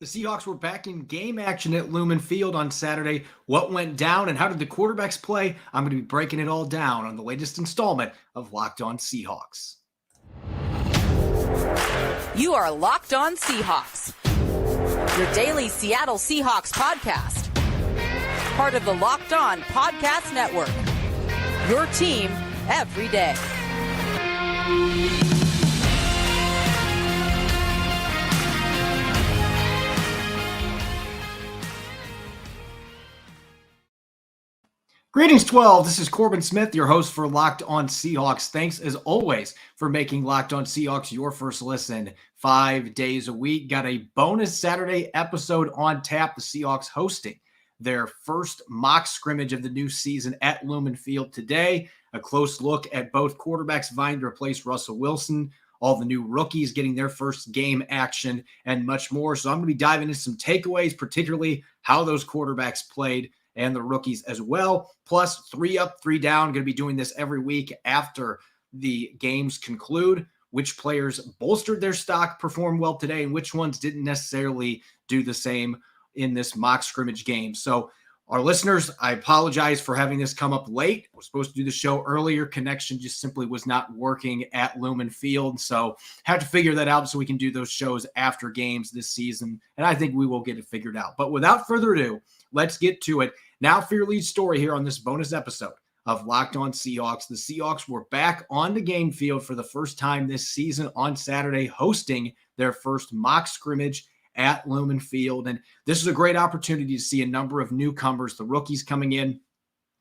The Seahawks were back in game action at Lumen Field on Saturday. What went down and how did the quarterbacks play? I'm going to be breaking it all down on the latest installment of Locked On Seahawks. You are Locked On Seahawks, your daily Seattle Seahawks podcast. Part of the Locked On Podcast Network, your team every day. Greetings, 12. This is Corbin Smith, your host for Locked On Seahawks. Thanks, as always, for making Locked On Seahawks your first listen 5 days a week. Got a bonus Saturday episode on tap. The Seahawks hosting their first mock scrimmage of the new season at Lumen Field today. A close look at both quarterbacks vying to replace Russell Wilson, all the new rookies getting their first game action, and much more. So I'm going to be diving into some takeaways, particularly how those quarterbacks played, and the rookies as well. Plus 3 up, 3 down. Going to be doing this every week after the games conclude. Which players bolstered their stock, performed well today, and which ones didn't necessarily do the same in this mock scrimmage game. So our listeners, I apologize for having this come up late. We're supposed to do the show earlier. Connection just simply was not working at Lumen Field. So have to figure that out so we can do those shows after games this season. And I think we will get it figured out. But without further ado, let's get to it. Now for your lead story here on this bonus episode of Locked On Seahawks. The Seahawks were back on the game field for the first time this season on Saturday, hosting their first mock scrimmage at Lumen Field. And this is a great opportunity to see a number of newcomers, the rookies coming in,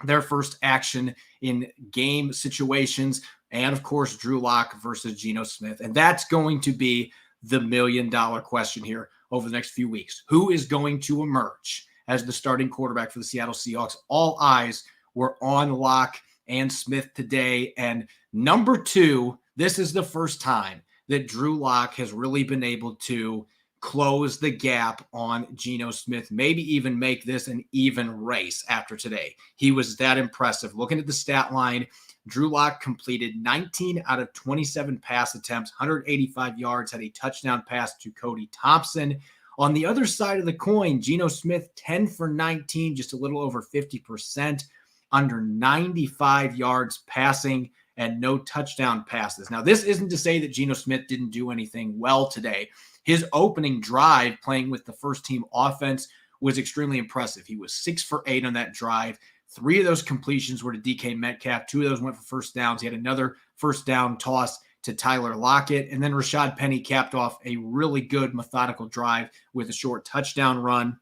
their first action in game situations, and of course, Drew Lock versus Geno Smith. And that's going to be the million-dollar question here over the next few weeks. Who is going to emerge as the starting quarterback for the Seattle Seahawks? All eyes were on Lock and Smith today. And number 2, this is the first time that Drew Lock has really been able to close the gap on Geno Smith, maybe even make this an even race after today. He was that impressive. Looking at the stat line, Drew Lock completed 19 out of 27 pass attempts, 185 yards, had a touchdown pass to Cody Thompson. On the other side of the coin, Geno Smith, 10 for 19, just a little over 50%, under 95 yards passing, and no touchdown passes. Now, this isn't to say that Geno Smith didn't do anything well today. His opening drive, playing with the first-team offense, was extremely impressive. He was 6 for 8 on that drive. 3 of those completions were to DK Metcalf. 2 of those went for first downs. He had another first down toss to Tyler Lockett. And then Rashad Penny capped off a really good methodical drive with a short touchdown run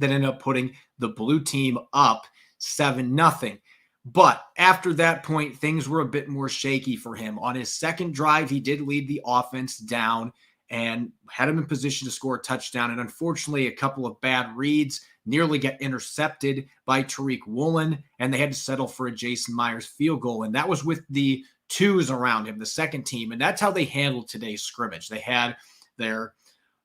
that ended up putting the blue team up 7-0. But after that point, things were a bit more shaky for him. On his second drive, he did lead the offense down and had him in position to score a touchdown. And unfortunately, a couple of bad reads nearly got intercepted by Tariq Woolen, and they had to settle for a Jason Myers field goal. And that was with the 2s around him, the second team. And that's how they handled today's scrimmage. They had their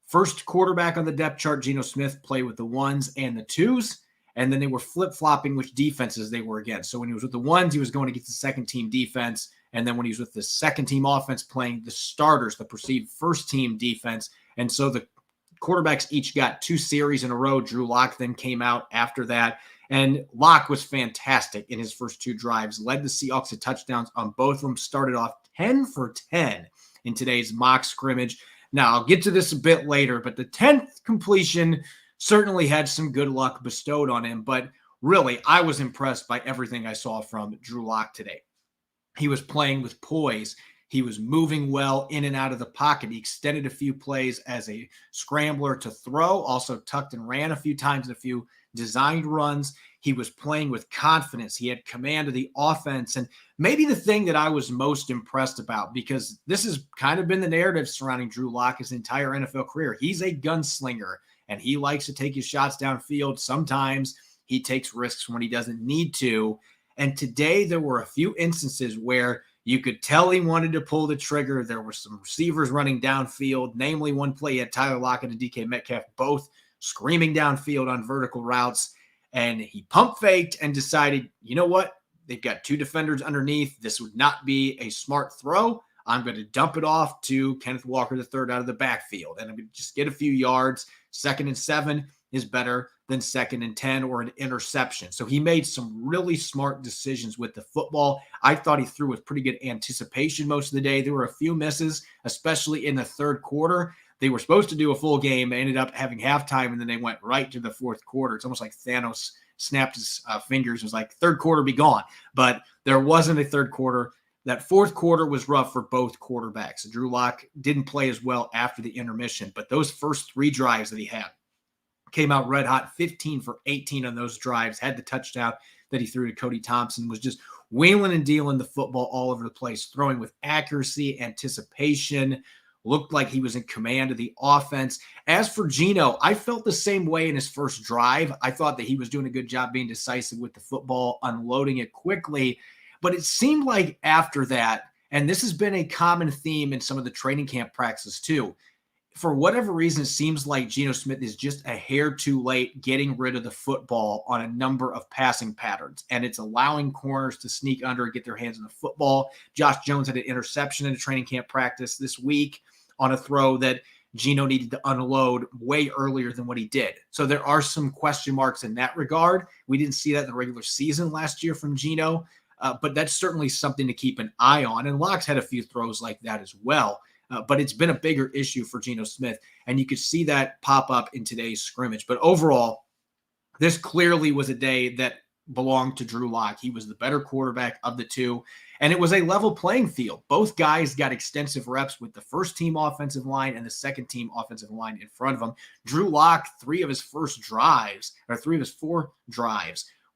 first quarterback on the depth chart, Geno Smith, play with the 1s and the 2s. And then they were flip-flopping which defenses they were against. So when he was with the 1s, he was going against the second-team defense. And then when he was with the second-team offense, playing the starters, the perceived first-team defense. And so the quarterbacks each got 2 series in a row. Drew Lock then came out after that. And Lock was fantastic in his first 2 drives, led the Seahawks to touchdowns on both of them, started off 10 for 10 in today's mock scrimmage. Now, I'll get to this a bit later, but the 10th completion certainly had some good luck bestowed on him. But really, I was impressed by everything I saw from Drew Lock today. He was playing with poise. He was moving well in and out of the pocket. He extended a few plays as a scrambler to throw, also tucked and ran a few times in a few designed runs. He was playing with confidence. He had command of the offense. And maybe the thing that I was most impressed about, because this has kind of been the narrative surrounding Drew Lock his entire NFL career. He's a gunslinger, and he likes to take his shots downfield. Sometimes he takes risks when he doesn't need to. And today there were a few instances where you could tell he wanted to pull the trigger. There were some receivers running downfield, namely one play he had Tyler Lockett and DK Metcalf both screaming downfield on vertical routes. And he pump faked and decided, you know what? They've got 2 defenders underneath. This would not be a smart throw. I'm going to dump it off to Kenneth Walker III out of the backfield, and I'm going to just get a few yards. 2nd and 7 is better than 2nd and 10 or an interception. So he made some really smart decisions with the football. I thought he threw with pretty good anticipation most of the day. There were a few misses, especially in the third quarter. They were supposed to do a full game, ended up having halftime, and then they went right to the fourth quarter. It's almost like Thanos snapped his fingers. It was like, third quarter, be gone. But there wasn't a third quarter. That fourth quarter was rough for both quarterbacks. Drew Lock didn't play as well after the intermission, but those first 3 drives that he had came out red hot, 15 for 18 on those drives, had the touchdown that he threw to Cody Thompson, was just wheeling and dealing the football all over the place, throwing with accuracy, anticipation, looked like he was in command of the offense. As for Geno, I felt the same way in his first drive. I thought that he was doing a good job being decisive with the football, unloading it quickly. But it seemed like after that, and this has been a common theme in some of the training camp practices too, for whatever reason, it seems like Geno Smith is just a hair too late getting rid of the football on a number of passing patterns, and it's allowing corners to sneak under and get their hands on the football. Josh Jones had an interception in a training camp practice this week on a throw that Geno needed to unload way earlier than what he did. So there are some question marks in that regard. We didn't see that in the regular season last year from Geno, but that's certainly something to keep an eye on. And Locke's had a few throws like that as well. But it's been a bigger issue for Geno Smith, and you could see that pop up in today's scrimmage. But overall, this clearly was a day that belonged to Drew Lock. He was the better quarterback of the two, and it was a level playing field. Both guys got extensive reps with the first-team offensive line and the second-team offensive line in front of him. Drew Lock, 3 of his 4 drives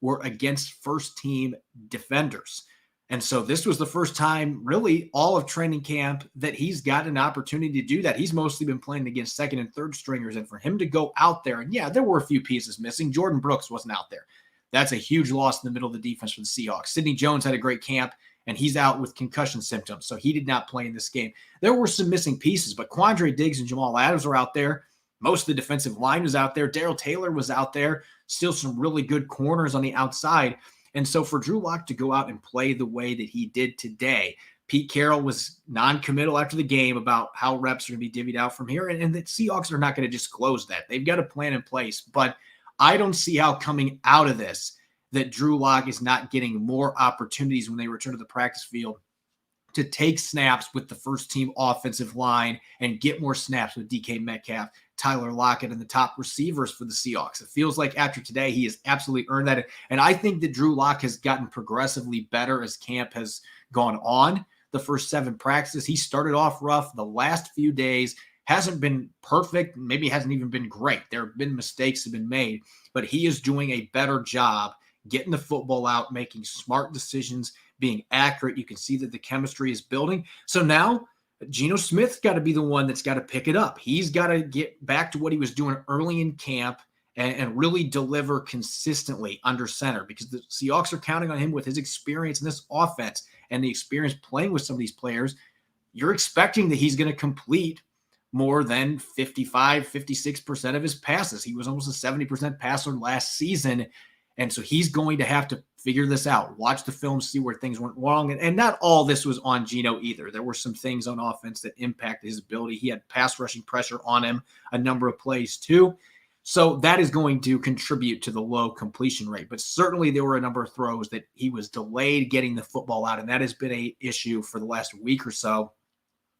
were against first-team defenders. And so this was the first time, really, all of training camp that he's got an opportunity to do that. He's mostly been playing against second and third stringers. And for him to go out there, and yeah, there were a few pieces missing. Jordan Brooks wasn't out there. That's a huge loss in the middle of the defense for the Seahawks. Sidney Jones had a great camp, and he's out with concussion symptoms, so he did not play in this game. There were some missing pieces, but Quandre Diggs and Jamal Adams were out there. Most of the defensive line was out there. Darrell Taylor was out there. Still some really good corners on the outside. And so for Drew Lock to go out and play the way that he did today, Pete Carroll was non-committal after the game about how reps are going to be divvied out from here. And the Seahawks are not going to disclose that. They've got a plan in place. But I don't see how coming out of this that Drew Lock is not getting more opportunities when they return to the practice field to take snaps with the first-team offensive line and get more snaps with DK Metcalf, Tyler Lockett, and the top receivers for the Seahawks. It feels like after today, he has absolutely earned that. And I think that Drew Lock has gotten progressively better as camp has gone on. The first 7 practices, he started off rough. The last few days hasn't been perfect, maybe hasn't even been great. There have been mistakes that have been made, but he is doing a better job getting the football out, making smart decisions, being accurate. You can see that the chemistry is building. So now Geno Smith's got to be the one that's got to pick it up. He's got to get back to what he was doing early in camp and really deliver consistently under center, because the Seahawks are counting on him with his experience in this offense and the experience playing with some of these players. You're expecting that he's going to complete more than 55, 56% of his passes. He was almost a 70% passer last season. And so he's going to have to figure this out, watch the film, see where things went wrong. And not all this was on Geno either. There were some things on offense that impacted his ability. He had pass rushing pressure on him a number of plays too. So that is going to contribute to the low completion rate. But certainly there were a number of throws that he was delayed getting the football out. And that has been an issue for the last week or so.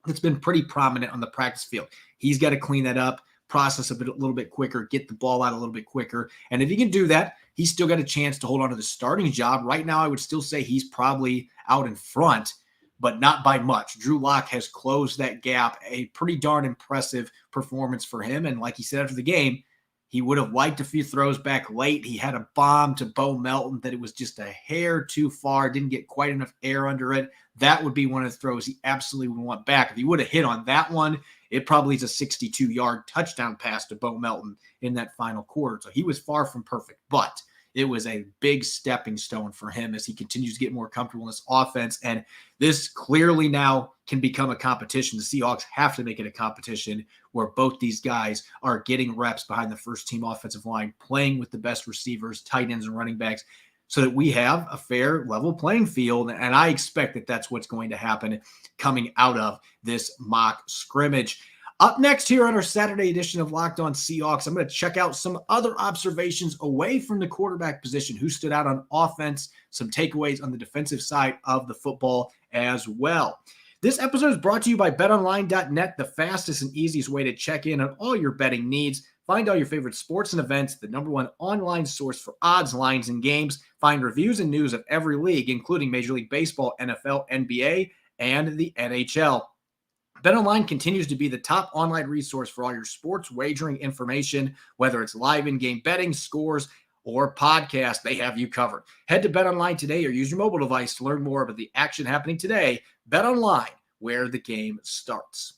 It's been pretty prominent on the practice field. He's got to clean that up, process a little bit quicker, get the ball out a little bit quicker. And if he can do that, he's still got a chance to hold on to the starting job. Right now, I would still say he's probably out in front, but not by much. Drew Lock has closed that gap. A pretty darn impressive performance for him. And like he said after the game, he would have liked a few throws back late. He had a bomb to Bo Melton that it was just a hair too far, didn't get quite enough air under it. That would be one of the throws he absolutely would want back. If he would have hit on that one, it probably is a 62-yard touchdown pass to Bo Melton in that final quarter. So he was far from perfect, but it was a big stepping stone for him as he continues to get more comfortable in this offense. And this clearly now can become a competition. The Seahawks have to make it a competition where both these guys are getting reps behind the first team offensive line, playing with the best receivers, tight ends, and running backs. so that we have a fair level playing field. And I expect that that's what's going to happen coming out of this mock scrimmage. Up next here on our Saturday edition of Locked On Seahawks, I'm going to check out some other observations away from the quarterback position, who stood out on offense, some takeaways on the defensive side of the football as well. This episode is brought to you by betonline.net, the fastest and easiest way to check in on all your betting needs. Find all your favorite sports and events, the #1 online source for odds, lines, and games. Find reviews and news of every league, including Major League Baseball, NFL, NBA, and the NHL. BetOnline continues to be the top online resource for all your sports wagering information, whether it's live in-game betting, scores, or podcast. They have you covered. Head to BetOnline today or use your mobile device to learn more about the action happening today. BetOnline, where the game starts.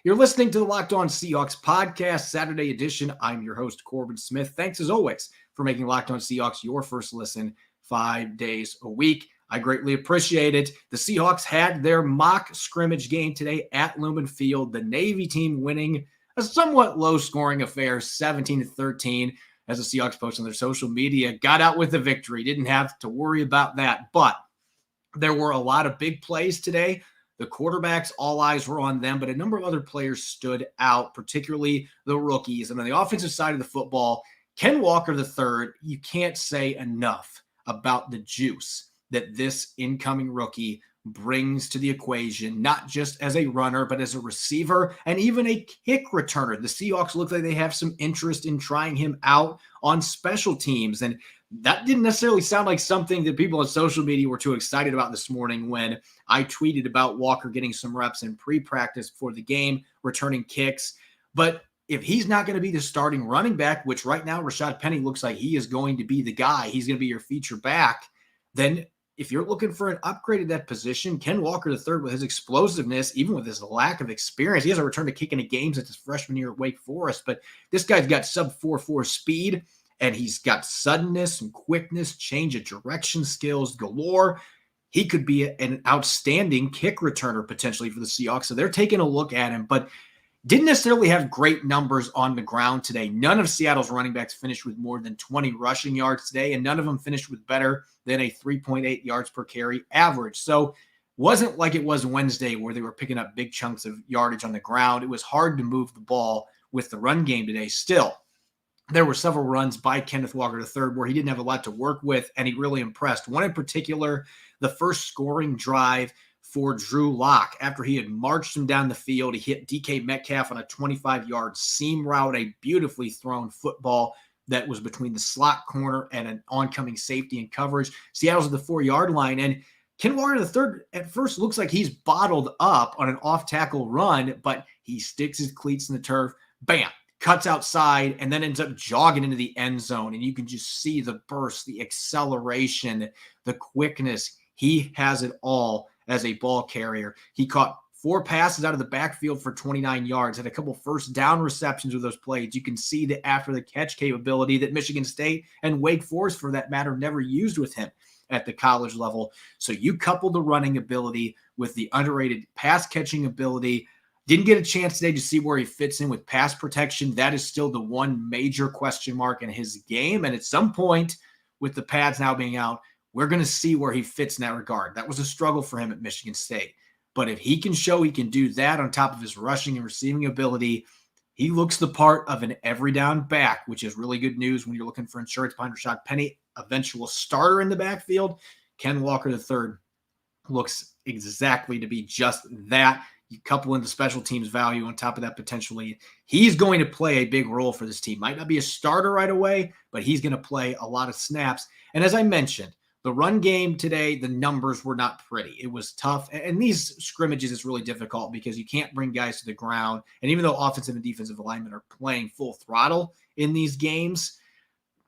You're listening to the Locked On Seahawks podcast, Saturday edition. I'm your host, Corbin Smith. Thanks as always for making Locked On Seahawks your first listen 5 days a week. I greatly appreciate it. The Seahawks had their mock scrimmage game today at Lumen Field. The Navy team winning a somewhat low-scoring affair, 17-13, as the Seahawks posted on their social media. Got out with the victory. Didn't have to worry about that. But there were a lot of big plays today. The quarterbacks, all eyes were on them, but a number of other players stood out, particularly the rookies. And on the offensive side of the football, Ken Walker III, you can't say enough about the juice that this incoming rookie brings to the equation, not just as a runner, but as a receiver and even a kick returner. The Seahawks look like they have some interest in trying him out on special teams. And that didn't necessarily sound like something that people on social media were too excited about this morning when I tweeted about Walker getting some reps in pre-practice before the game, returning kicks. But if he's not going to be the starting running back, which right now Rashad Penny looks like he is going to be the guy, he's going to be your feature back, then if you're looking for an upgrade at that position, Ken Walker III, with his explosiveness, even with his lack of experience, he hasn't returned to kick into games at his freshman year at Wake Forest, but this guy's got sub 4.4 speed, and he's got suddenness and quickness, change of direction skills galore. He could be an outstanding kick returner potentially for the Seahawks, so they're taking a look at him, but didn't necessarily have great numbers on the ground today. None of Seattle's running backs finished with more than 20 rushing yards today, and none of them finished with better than a 3.8 yards per carry average. So wasn't like it was Wednesday where they were picking up big chunks of yardage on the ground. It was hard to move the ball with the run game today. Still, there were several runs by Kenneth Walker III where he didn't have a lot to work with, and he really impressed. One in particular, the first scoring drive for Drew Lock. After he had marched him down the field, he hit DK Metcalf on a 25-yard seam route, a beautifully thrown football that was between the slot corner and an oncoming safety and coverage. Seattle's at the 4-yard line, and Ken Walker III at first looks like he's bottled up on an off-tackle run, but he sticks his cleats in the turf, bam, cuts outside, and then ends up jogging into the end zone. And you can just see the burst, the acceleration, the quickness. He has it all as a ball carrier. He caught 4 passes out of the backfield for 29 yards, had a couple first down receptions with those plays. You can see the after the catch capability that Michigan State and Wake Forest, for that matter, never used with him at the college level. So you couple the running ability with the underrated pass catching ability. Didn't get a chance today to see where he fits in with pass protection. That is still the one major question mark in his game. And at some point, with the pads now being out, we're going to see where he fits in that regard. That was a struggle for him at Michigan State. But if he can show he can do that on top of his rushing and receiving ability, he looks the part of an every down back, which is really good news when you're looking for insurance behind Rashad Penny, eventual starter in the backfield. Ken Walker III looks exactly to be just that. You couple in the special teams value on top of that potentially. He's going to play a big role for this team. Might not be a starter right away, but he's going to play a lot of snaps. And as I mentioned, the run game today, the numbers were not pretty. It was tough. And these scrimmages is really difficult because you can't bring guys to the ground. And even though offensive and defensive alignment are playing full throttle in these games,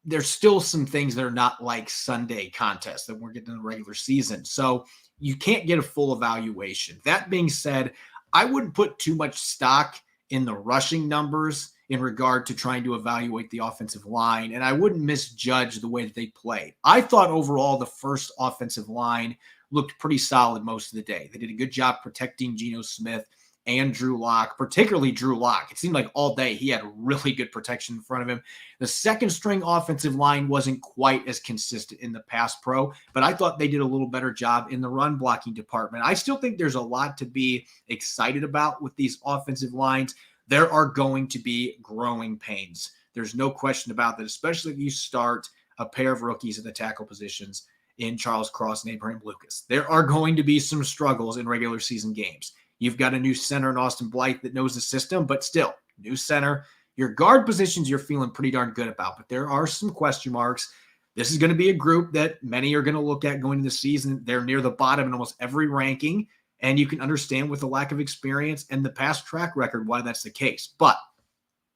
there's still some things that are not like Sunday contests that we're getting in the regular season. So you can't get a full evaluation. That being said, I wouldn't put too much stock in the rushing numbers in regard to trying to evaluate the offensive line, and I wouldn't misjudge the way that they played. I thought overall the first offensive line looked pretty solid most of the day. They did a good job protecting Geno Smith and Drew Lock, particularly Drew Lock. It seemed like all day he had really good protection in front of him. The second string offensive line wasn't quite as consistent in the pass pro, but I thought they did a little better job in the run blocking department. I still think there's a lot to be excited about with these offensive lines. There are going to be growing pains. There's no question about that, especially if you start a pair of rookies at the tackle positions in Charles Cross and Abraham Lucas. There are going to be some struggles in regular season games. You've got a new center in Austin Blythe that knows the system, but still, new center. Your guard positions you're feeling pretty darn good about, but there are some question marks. This is going to be a group that many are going to look at going into the season. They're near the bottom in almost every ranking, and you can understand with the lack of experience and the past track record why that's the case. But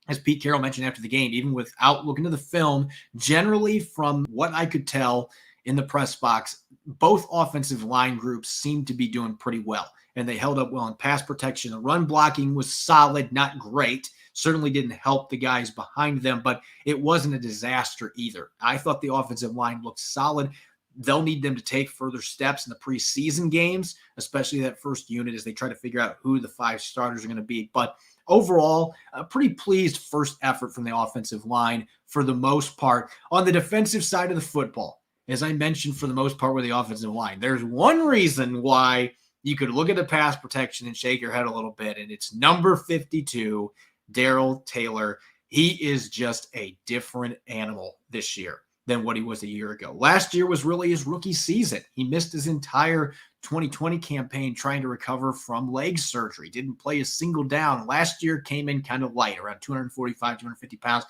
as Pete Carroll mentioned after the game, even without looking at the film, generally from what I could tell in the press box, both offensive line groups seemed to be doing pretty well, and they held up well in pass protection. The run blocking was solid, not great. Certainly didn't help the guys behind them, but it wasn't a disaster either. I thought the offensive line looked solid. They'll need them to take further steps in the preseason games, especially that first unit as they try to figure out who the 5 starters are going to be. But overall, a pretty pleased first effort from the offensive line for the most part. On the defensive side of the football, as I mentioned, for the most part with the offensive line, there's one reason why you could look at the pass protection and shake your head a little bit, and it's number 52, Darrell Taylor. He is just a different animal this year than what he was a year ago. Last year was really his rookie season. He missed his entire 2020 campaign trying to recover from leg surgery. Didn't play a single down. Last year came in kind of light, around 245, 250 pounds.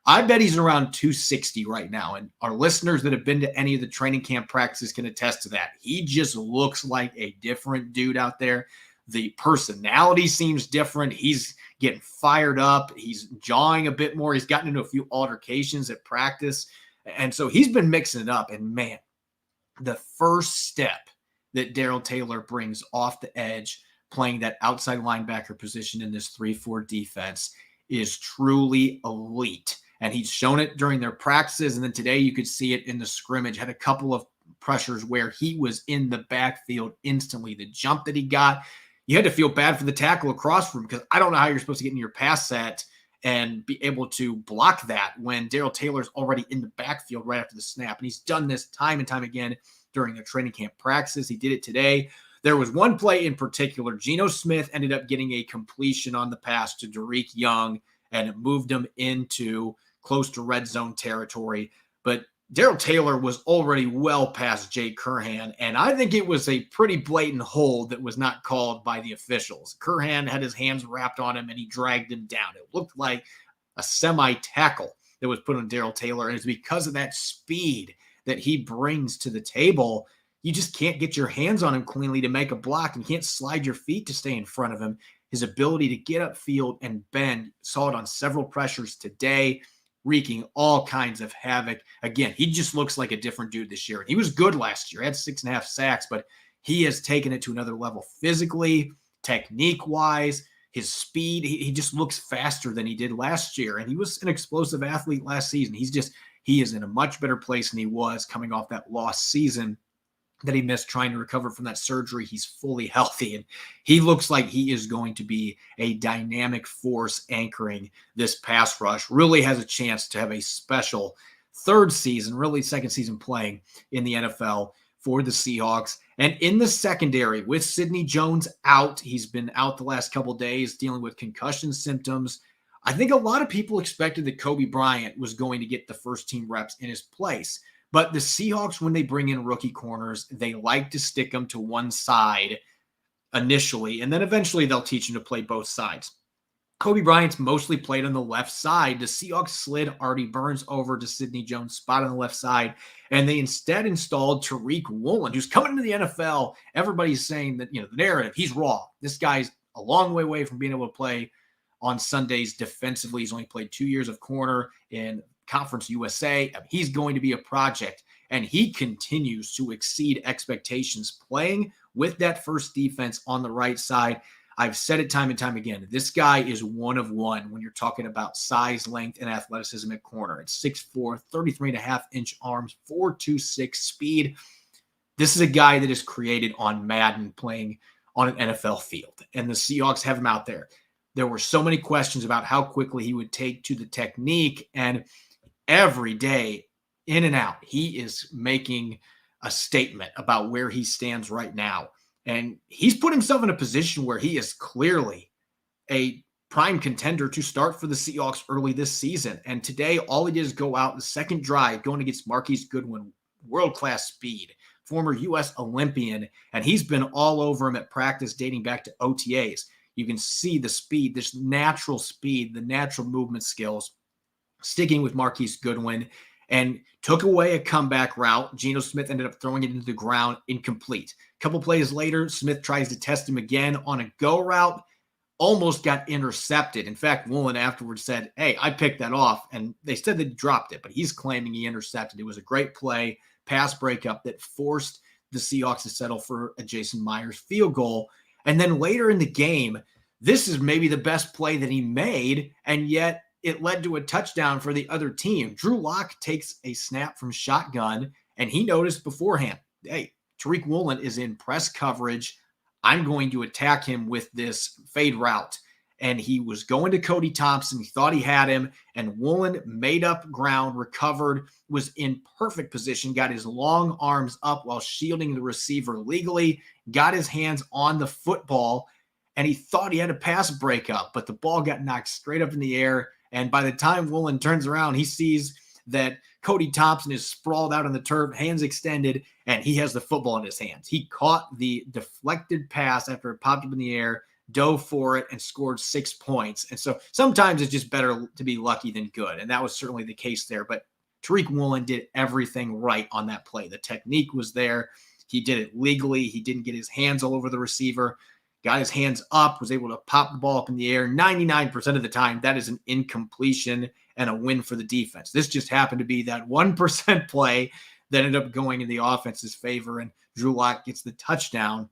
I bet he's around 260 right now. And our listeners that have been to any of the training camp practices can attest to that. He just looks like a different dude out there. The personality seems different. He's getting fired up. He's jawing a bit more. He's gotten into a few altercations at practice. And so he's been mixing it up. And man, the first step that Darrell Taylor brings off the edge, playing that outside linebacker position in this 3-4 defense, is truly elite. And he's shown it during their practices. And then today you could see it in the scrimmage. Had a couple of pressures where he was in the backfield instantly. The jump that he got, you had to feel bad for the tackle across from him, because I don't know how you're supposed to get in your pass set and be able to block that when Darrell Taylor's already in the backfield right after the snap. And he's done this time and time again during their training camp practices. He did it today. There was one play in particular. Geno Smith ended up getting a completion on the pass to Derek Young, and it moved him into close to red zone territory. But Darrell Taylor was already well past Jay Curhan, and I think it was a pretty blatant hold that was not called by the officials. Curhan had his hands wrapped on him, and he dragged him down. It looked like a semi-tackle that was put on Darrell Taylor, and it's because of that speed that he brings to the table. You just can't get your hands on him cleanly to make a block, and you can't slide your feet to stay in front of him. His ability to get upfield and bend, saw it on several pressures today, wreaking all kinds of havoc. Again, he just looks like a different dude this year. He was good last year, had 6.5 sacks, but he has taken it to another level physically, technique-wise, his speed. He just looks faster than he did last year, and he was an explosive athlete last season. He is in a much better place than he was coming off that lost season that he missed trying to recover from that surgery. He's fully healthy, and he looks like he is going to be a dynamic force anchoring this pass rush. Really has a chance to have a special third season, really second season playing in the NFL for the Seahawks. And in the secondary, with Sidney Jones out, he's been out the last couple of days dealing with concussion symptoms. I think a lot of people expected that Coby Bryant was going to get the first team reps in his place. But the Seahawks, when they bring in rookie corners, they like to stick them to one side initially, and then eventually they'll teach them to play both sides. Coby Bryant's mostly played on the left side. The Seahawks slid Artie Burns over to Sidney Jones' spot on the left side, and they instead installed Tariq Woolen, who's coming into the NFL. Everybody's saying that, the narrative, he's raw. This guy's a long way away from being able to play on Sundays defensively. He's only played 2 years of corner in Conference USA. He's going to be a project, and he continues to exceed expectations playing with that first defense on the right side. I've said it time and time again. This guy is one of one when you're talking about size, length, and athleticism at corner. It's 6'4", 33.5-inch arms, 4.26 speed. This is a guy that is created on Madden, playing on an NFL field. And the Seahawks have him out there. There were so many questions about how quickly he would take to the technique. And every day, in and out, he is making a statement about where he stands right now. And he's put himself in a position where he is clearly a prime contender to start for the Seahawks early this season. And today, all he did is go out the second drive going against Marquise Goodwin, world-class speed, former U.S. Olympian, and he's been all over him at practice dating back to OTAs. You can see the speed, this natural speed, the natural movement skills, sticking with Marquise Goodwin, and took away a comeback route. Geno Smith ended up throwing it into the ground, incomplete. A couple plays later, Smith tries to test him again on a go route, almost got intercepted. In fact, Woolen afterwards said, hey, I picked that off, and they said they dropped it, but he's claiming he intercepted. It was a great play, pass breakup that forced the Seahawks to settle for a Jason Myers field goal. And then later in the game, this is maybe the best play that he made, and yet it led to a touchdown for the other team. Drew Lock takes a snap from shotgun, and he noticed beforehand, hey, Tariq Woolen is in press coverage. I'm going to attack him with this fade route. And he was going to Cody Thompson. He thought he had him, and Woolen made up ground, recovered, was in perfect position, got his long arms up while shielding the receiver legally, got his hands on the football, and he thought he had a pass breakup, but the ball got knocked straight up in the air. And by the time Woolen turns around, he sees that Cody Thompson is sprawled out on the turf, hands extended, and he has the football in his hands. He caught the deflected pass after it popped up in the air, dove for it, and scored 6 points. And so sometimes it's just better to be lucky than good. And that was certainly the case there. But Tariq Woolen did everything right on that play. The technique was there. He did it legally. He didn't get his hands all over the receiver, got his hands up, was able to pop the ball up in the air. 99% of the time, that is an incompletion and a win for the defense. This just happened to be that 1% play that ended up going in the offense's favor, and Drew Lock gets the touchdown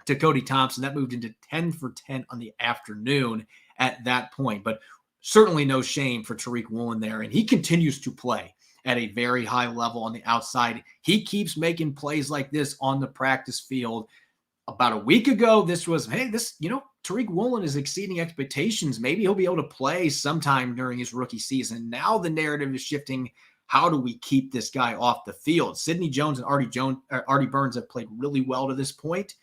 to Cody Thompson. That moved into 10 for 10 on the afternoon at that point. But certainly no shame for Tariq Woolen there, and he continues to play at a very high level on the outside. He keeps making plays like this on the practice field. About a week ago, this was, hey, Tariq Woolen is exceeding expectations. Maybe he'll be able to play sometime during his rookie season. Now the narrative is shifting. How do we keep this guy off the field? Sidney Jones and Artie Burns have played really well to this point.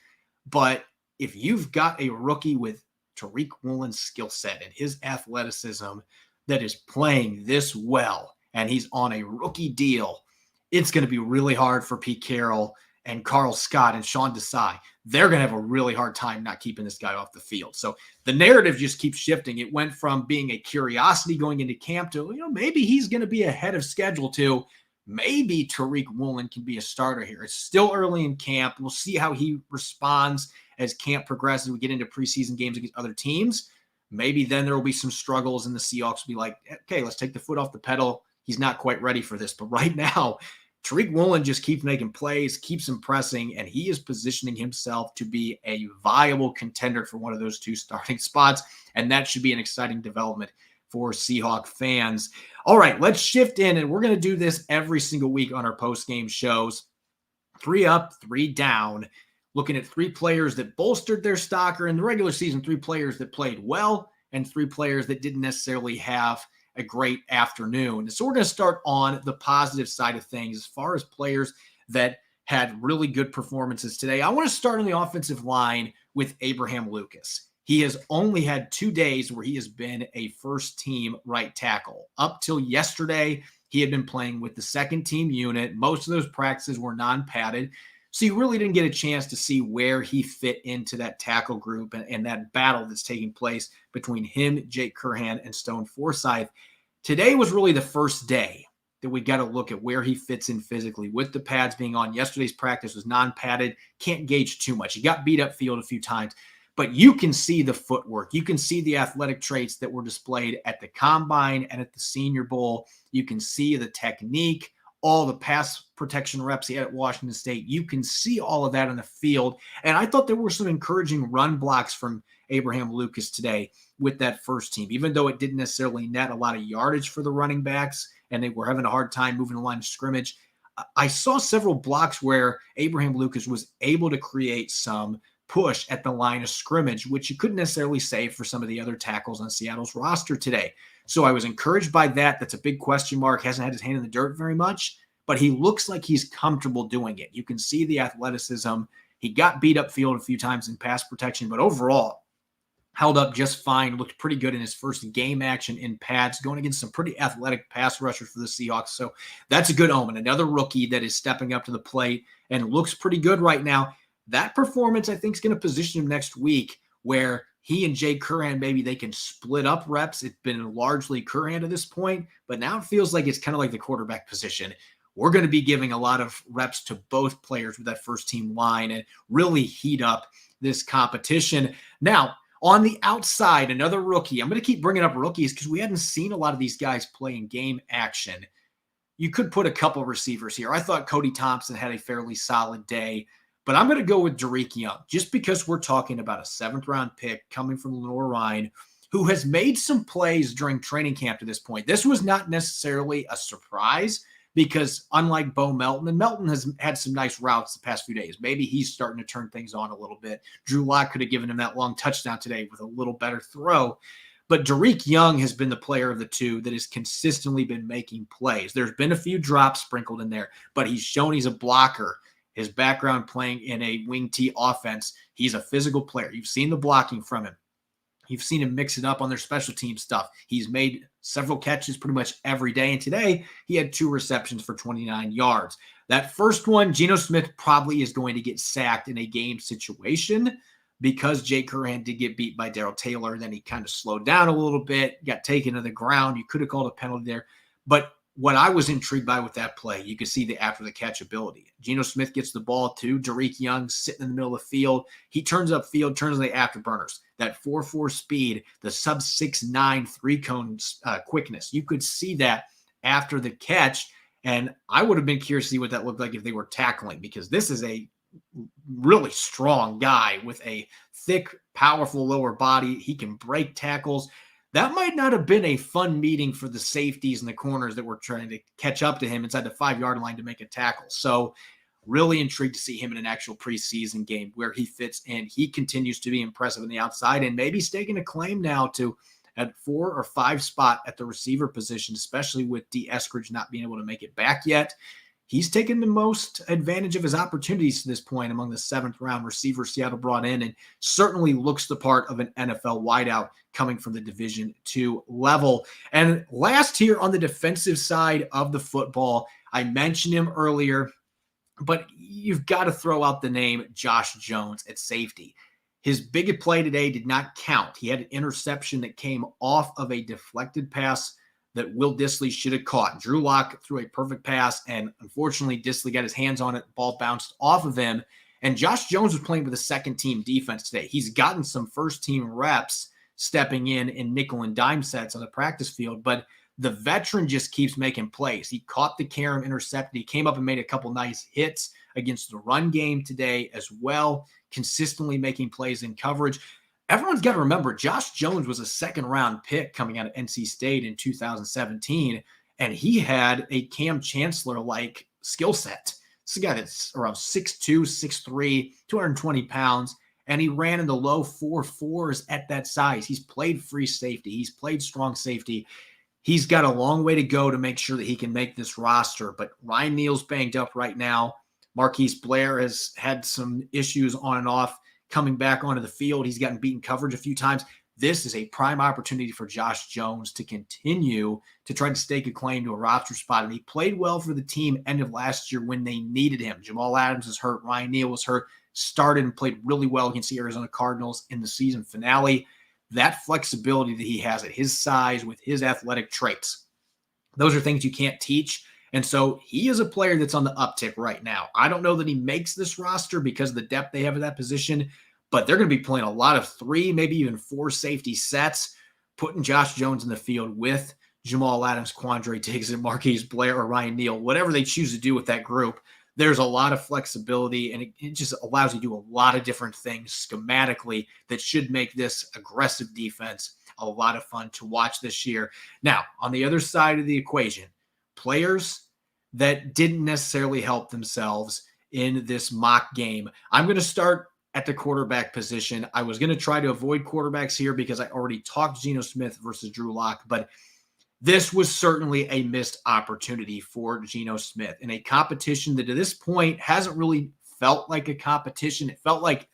But if you've got a rookie with Tariq Woolen's skill set and his athleticism that is playing this well, and he's on a rookie deal, it's going to be really hard for Pete Carroll and Carl Scott and Sean Desai. They're going to have a really hard time not keeping this guy off the field. So the narrative just keeps shifting. It went from being a curiosity going into camp to, maybe he's going to be ahead of schedule to maybe Tariq Woolen can be a starter here. It's still early in camp. We'll see how he responds as camp progresses. We get into preseason games against other teams. Maybe then there will be some struggles and the Seahawks will be like, okay, let's take the foot off the pedal. He's not quite ready for this. But right now, Tariq Woolen just keeps making plays, keeps impressing, and he is positioning himself to be a viable contender for one of those two starting spots. And that should be an exciting development for Seahawk fans. All right, let's shift in, and we're going to do this every single week on our post-game shows. 3 up, 3 down, looking at 3 players that bolstered their stock, or in the regular season, 3 players that played well, and 3 players that didn't necessarily have a great afternoon. So we're going to start on the positive side of things as far as players that had really good performances today. I want to start on the offensive line with Abraham Lucas. He has only had 2 days where he has been a first-team right tackle. Up till yesterday, he had been playing with the second-team unit. Most of those practices were non-padded, so you really didn't get a chance to see where he fit into that tackle group and that battle that's taking place between him, Jake Curhan, and Stone Forsythe. Today was really the first day that we got to look at where he fits in physically with the pads being on. Yesterday's practice was non-padded. Can't gauge too much. He got beat up field a few times, but you can see the footwork. You can see the athletic traits that were displayed at the Combine and at the Senior Bowl. You can see the technique, all the pass protection reps he had at Washington State. You can see all of that on the field. And I thought there were some encouraging run blocks from Abraham Lucas today with that first team, even though it didn't necessarily net a lot of yardage for the running backs and they were having a hard time moving the line of scrimmage. I saw several blocks where Abraham Lucas was able to create some push at the line of scrimmage, which you couldn't necessarily say for some of the other tackles on Seattle's roster today. So I was encouraged by that. That's a big question mark. Hasn't had his hand in the dirt very much, but he looks like he's comfortable doing it. You can see the athleticism. He got beat up field a few times in pass protection, but overall held up just fine. Looked pretty good in his first game action in pads, going against some pretty athletic pass rushers for the Seahawks. So that's a good omen. Another rookie that is stepping up to the plate and looks pretty good right now. That performance, I think, is going to position him next week where he and Jay Curhan, maybe they can split up reps. It's been largely Curhan to this point, but now it feels like it's kind of like the quarterback position. We're going to be giving a lot of reps to both players with that first team line and really heat up this competition. Now, on the outside, another rookie. I'm going to keep bringing up rookies because we hadn't seen a lot of these guys play in game action. You could put a couple receivers here. I thought Cody Thompson had a fairly solid day, but I'm going to go with Derek Young just because we're talking about a 7th-round pick coming from Lenore-Ryan who has made some plays during training camp to this point. This was not necessarily a surprise because unlike Bo Melton, and Melton has had some nice routes the past few days. Maybe he's starting to turn things on a little bit. Drew Lock could have given him that long touchdown today with a little better throw. But Derek Young has been the player of the two that has consistently been making plays. There's been a few drops sprinkled in there, but he's shown he's a blocker. His background playing in a wing T offense, he's a physical player. You've seen the blocking from him. You've seen him mix it up on their special team stuff. He's made several catches pretty much every day. And today he had 2 receptions for 29 yards. That first one, Geno Smith probably is going to get sacked in a game situation because Jay Curhan did get beat by Darrell Taylor. Then he kind of slowed down a little bit, got taken to the ground. You could have called a penalty there. But what I was intrigued by with that play, you could see the after the catch ability. Geno Smith gets the ball to Derek Young sitting in the middle of the field. He turns upfield, turns on the afterburners. That 4.4 speed, the sub 6.9 3-cone quickness. You could see that after the catch. And I would have been curious to see what that looked like if they were tackling, because this is a really strong guy with a thick, powerful lower body. He can break tackles. That might not have been a fun meeting for the safeties and the corners that were trying to catch up to him inside the 5-yard line to make a tackle. So really intrigued to see him in an actual preseason game where he fits in. He continues to be impressive on the outside and maybe he's taking a claim now to at 4 or 5 spot at the receiver position, especially with D. Eskridge not being able to make it back yet. He's taken the most advantage of his opportunities to this point among the 7th-round receivers Seattle brought in and certainly looks the part of an NFL wideout coming from the Division II level. And last here on the defensive side of the football, I mentioned him earlier, but you've got to throw out the name Josh Jones at safety. His big play today did not count. He had an interception that came off of a deflected pass that Will Dissly should have caught. Drew Lock threw a perfect pass, and unfortunately, Dissly got his hands on it. The ball bounced off of him, and Josh Jones was playing with a second-team defense today. He's gotten some first-team reps stepping in nickel and dime sets on the practice field, but the veteran just keeps making plays. He caught the Karam intercepted. He came up and made a couple nice hits against the run game today as well, consistently making plays in coverage. Everyone's got to remember, Josh Jones was a 2nd-round pick coming out of NC State in 2017, and he had a Cam Chancellor-like skill set. This is a guy that's around 6'2", 6'3", 220 pounds, and he ran in the low 4.4s at that size. He's played free safety. He's played strong safety. He's got a long way to go to make sure that he can make this roster, but Ryan Neal's banged up right now. Marquise Blair has had some issues on and off coming back onto the field. He's gotten beaten coverage a few times. This is a prime opportunity for Josh Jones to continue to try to stake a claim to a roster spot. And he played well for the team end of last year when they needed him. Jamal Adams is hurt. Ryan Neal was hurt. Started and played really well against the Arizona Cardinals in the season finale. That flexibility that he has at his size with his athletic traits, those are things you can't teach. And so he is a player that's on the uptick right now. I don't know that he makes this roster because of the depth they have at that position, but they're going to be playing a lot of 3, maybe even 4 safety sets, putting Josh Jones in the field with Jamal Adams, Quandre Diggs, and Marquise Blair or Ryan Neal, whatever they choose to do with that group. There's a lot of flexibility, and it just allows you to do a lot of different things schematically that should make this aggressive defense a lot of fun to watch this year. Now, on the other side of the equation, players that didn't necessarily help themselves in this mock game. I'm going to start at the quarterback position. I was going to try to avoid quarterbacks here because I already talked Geno Smith versus Drew Lock, but this was certainly a missed opportunity for Geno Smith in a competition that to this point hasn't really felt like a competition. It felt like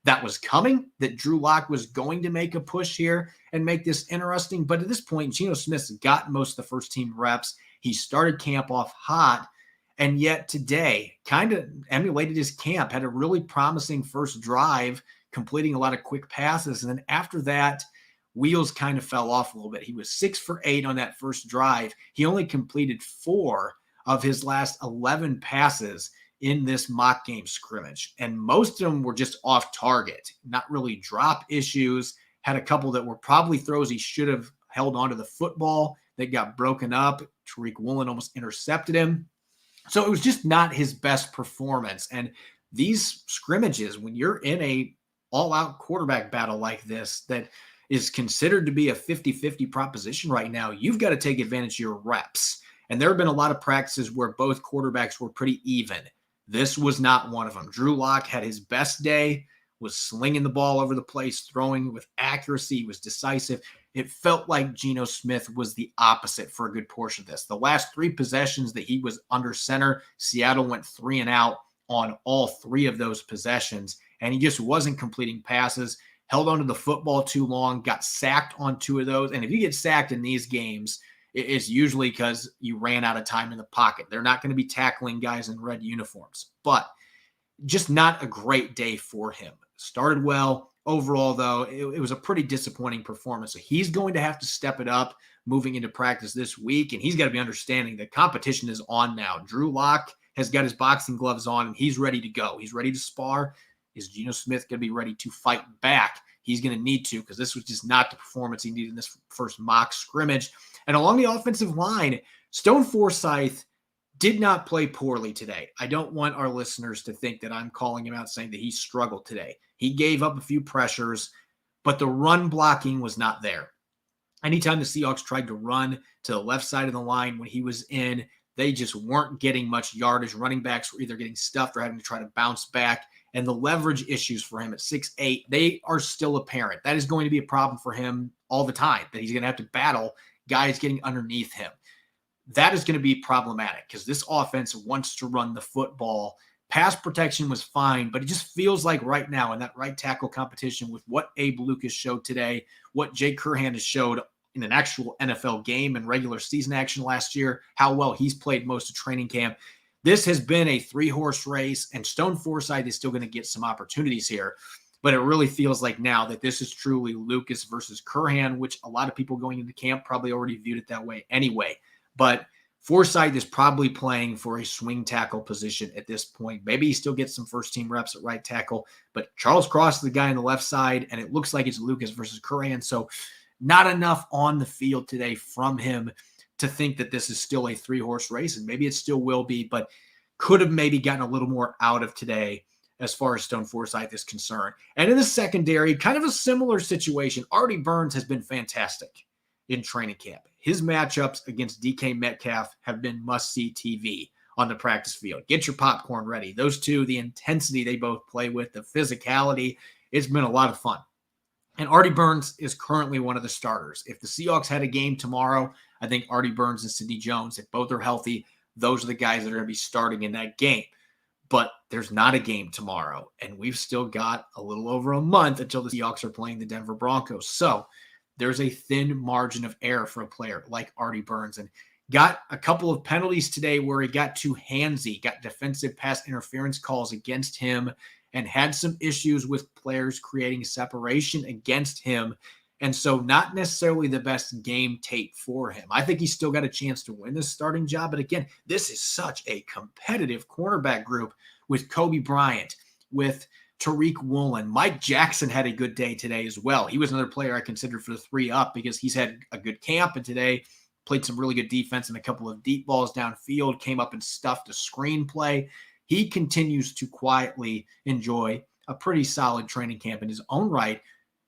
that was coming, that Drew Lock was going to make a push here and make this interesting. But at this point, Geno Smith's got most of the first team reps. He started camp off hot, and yet today kind of emulated his camp, had a really promising first drive, completing a lot of quick passes. And then after that, wheels kind of fell off a little bit. He was 6 for 8 on that first drive. He only completed 4 of his last 11 passes in this mock game scrimmage. And most of them were just off target, not really drop issues. Had a couple that were probably throws he should have held onto the football that got broken up. Tariq Woolen almost intercepted him. So it was just not his best performance. And these scrimmages, when you're in a all-out quarterback battle like this, that is considered to be a 50-50 proposition right now, you've got to take advantage of your reps. And there have been a lot of practices where both quarterbacks were pretty even. This was not one of them. Drew Lock had his best day, was slinging the ball over the place, throwing with accuracy, was decisive. It felt like Geno Smith was the opposite for a good portion of this. The last 3 possessions that he was under center, Seattle went 3 and out on all 3 of those possessions, and he just wasn't completing passes, held onto the football too long, got sacked on 2 of those. And if you get sacked in these games, it's usually because you ran out of time in the pocket. They're not going to be tackling guys in red uniforms, but just not a great day for him. Started well. Overall, though, it was a pretty disappointing performance. So he's going to have to step it up moving into practice this week, and he's got to be understanding the competition is on now. Drew Lock has got his boxing gloves on, and he's ready to go. He's ready to spar. Is Geno Smith going to be ready to fight back? He's going to need to, because this was just not the performance he needed in this first mock scrimmage. And along the offensive line, Stone Forsythe did not play poorly today. I don't want our listeners to think that I'm calling him out saying that he struggled today. He gave up a few pressures, but the run blocking was not there. Anytime the Seahawks tried to run to the left side of the line when he was in, they just weren't getting much yardage. Running backs were either getting stuffed or having to try to bounce back. And the leverage issues for him at 6'8", they are still apparent. That is going to be a problem for him all the time, that he's going to have to battle guys getting underneath him. That is going to be problematic because this offense wants to run the football. Pass protection was fine, but it just feels like right now in that right tackle competition with what Abe Lucas showed today, what Jake Curhan has showed in an actual NFL game and regular season action last year, how well he's played most of training camp. This has been a 3-horse race, and Stone Forsythe is still going to get some opportunities here. But it really feels like now that this is truly Lucas versus Curhan, which a lot of people going into camp probably already viewed it that way anyway. But Forsythe is probably playing for a swing tackle position at this point. Maybe he still gets some first-team reps at right tackle, but Charles Cross is the guy on the left side, and it looks like it's Lucas versus Curhan. So not enough on the field today from him to think that this is still a 3-horse race, and maybe it still will be, but could have maybe gotten a little more out of today as far as Stone Forsythe is concerned. And in the secondary, kind of a similar situation. Artie Burns has been fantastic in training camp. His matchups against DK Metcalf have been must-see TV on the practice field. Get your popcorn ready. Those two, the intensity they both play with, the physicality, it's been a lot of fun. And Artie Burns is currently one of the starters. If the Seahawks had a game tomorrow, I think Artie Burns and Sidney Jones, if both are healthy, those are the guys that are going to be starting in that game. But there's not a game tomorrow, and we've still got a little over a month until the Seahawks are playing the Denver Broncos. So there's a thin margin of error for a player like Artie Burns, and got a couple of penalties today where he got too handsy, got defensive pass interference calls against him, and had some issues with players creating separation against him. And so not necessarily the best game tape for him. I think he's still got a chance to win this starting job. But again, this is such a competitive cornerback group with Kobe Bryant, with Tariq Woolen. Mike Jackson had a good day today as well. He was another player I considered for the 3-up because he's had a good camp, and today played some really good defense and a couple of deep balls downfield, came up and stuffed a screenplay. He continues to quietly enjoy a pretty solid training camp in his own right.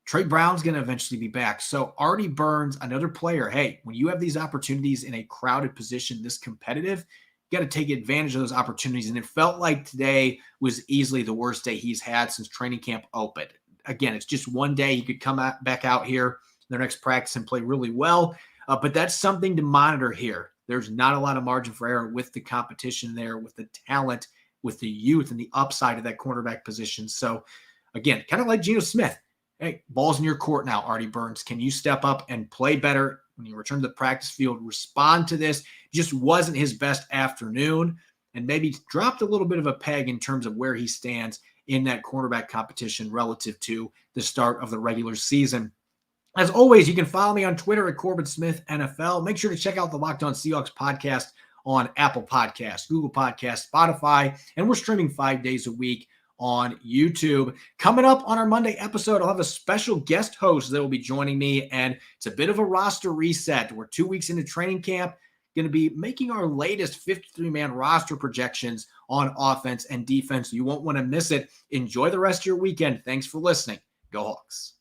Trey Brown's going to eventually be back. So Artie Burns, another player, hey, when you have these opportunities in a crowded position this competitive, you got to take advantage of those opportunities. And it felt like today was easily the worst day he's had since training camp opened. Again, it's just one day. He could come back out here their next practice and play really well. But that's something to monitor here. There's not a lot of margin for error with the competition there, with the talent, with the youth and the upside of that cornerback position. So again, kind of like Geno Smith. Hey, ball's in your court now, Artie Burns. Can you step up and play better when you return to the practice field? Respond to this. Just wasn't his best afternoon, and maybe dropped a little bit of a peg in terms of where he stands in that cornerback competition relative to the start of the regular season. As always, you can follow me on Twitter at Corbin Smith NFL. Make sure to check out the Locked On Seahawks podcast on Apple Podcasts, Google Podcasts, Spotify, and we're streaming 5 days a week on YouTube. Coming up on our Monday episode, I'll have a special guest host that will be joining me, and it's a bit of a roster reset. We're 2 weeks into training camp, going to be making our latest 53-man roster projections on offense and defense. You won't want to miss it. Enjoy the rest of your weekend. Thanks for listening. Go Hawks.